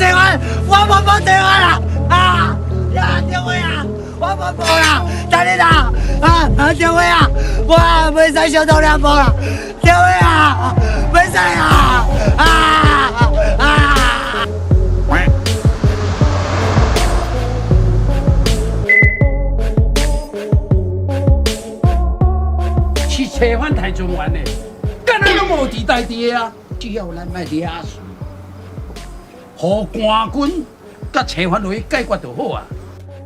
结婚，我无结婚啦！啊，结婚啊！我无啦，等你啦！结婚啊！我袂使小偷两步啦！结婚啊！袂使啊！是车贩太专员的，敢若拢无地代地啊！只要咱卖掠死，互官军甲车贩落去解决就好啊！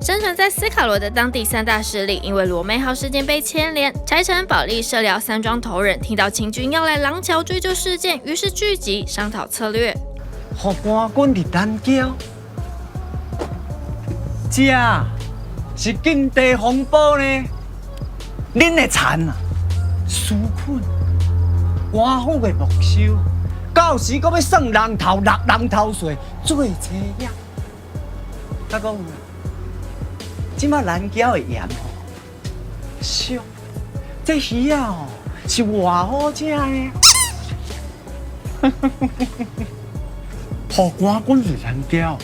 生存在斯卡罗的当地三大势力，因为罗梅号事件被牵连。柴城、保利、社寮三庄头人听到清军要来廊桥追究事件，于是聚集商讨策略。互官军伫南郊，这是境地风暴呢。恁的田啊，纾困，官府的没收，到时搁要算人头落人头税，做车业。他讲。即马南郊的盐吼，俗，这鱼啊吼是偌好食呢。互官军是南郊，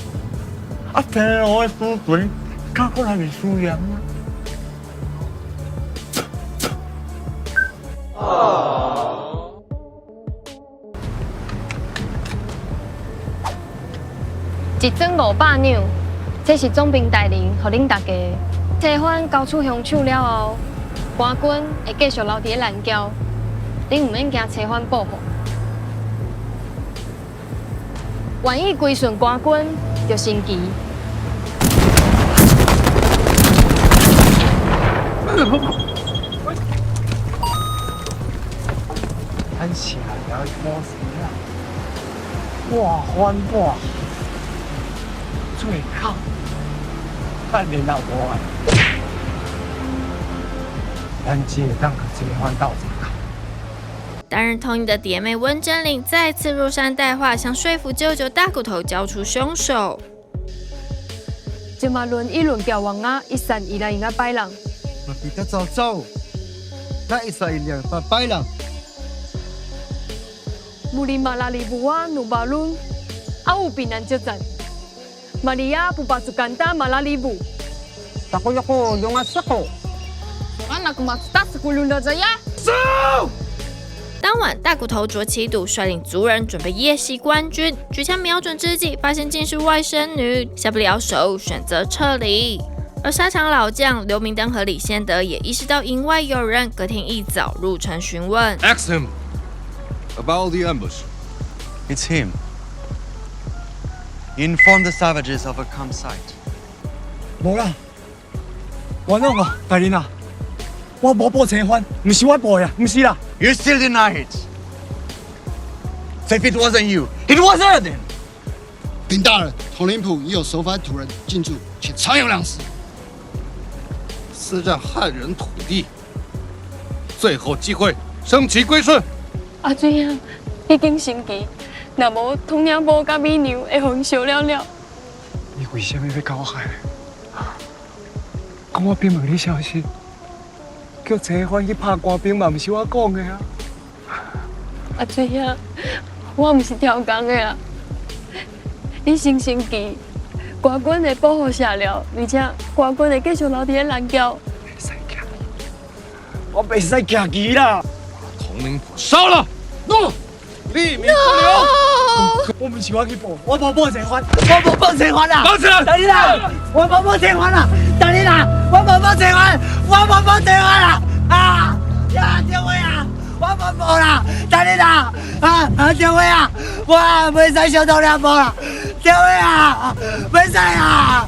天河的水船较过来是输盐啊。一整500两。这是总兵带领，予恁大家。车贩交出凶手了后，官军会继续留伫南郊，恁唔免惊车贩报复。愿意归顺官军，就升旗。咱下了摸死啊！我翻我，最靠。半年老无啊，咱只会当甲这个翻斗阵。担任通译的蝶妹温真菱再次入山带话，想说服舅舅大骨头交出凶手。即马轮一轮交往啊，一山一来应该摆人。我比他早走，那一山一两把摆人。穆里马拉里布瓦努巴伦，阿有避难接战。Maria pupasok kanta malalibu. Tako yako yung asako. Anak mata sa kulunda zaya. 当晚，大骨头卓奇笃率领族人准备夜袭官军，举枪瞄准之际，发现竟是外甥女，下不了手，选择撤离。而沙场老将刘明灯和李先德也意识到营外有人，隔天一早入城询问。Ask him about the ambush. It's him. He informed the savages of a campsite. 无啦，冤枉我，大人啊！我无报车贩，唔是我报呀，唔是啦。You still deny it? So if it wasn't you, it was her then. 禀大人，统领府已有守法土人进驻，且藏有粮食。私占汉人土地，最后机会升旗归顺。阿水啊，已经升旗。若无统领部甲美娘会互因烧了了。你为什么要搞我害？讲我兵问你消息，叫车贩去拍官兵嘛，唔是我讲的啊。阿水啊，我唔是挑工的啦。你先升旗，官军会保护社寮，而且官军会继续留伫咧南郊。袂使惊，我袂使惊旗啦。统领府烧了，怒，立民不留。我唔是我去报，我无报车贩，我无报车贩啦！绑起来！等你啦，我无报车贩啦！等你啦，我无报车贩，我无报车贩啦！这位啊，我无报啦！等你啦，这位啊，我袂使小偷两步啦！这位啊，袂使啊！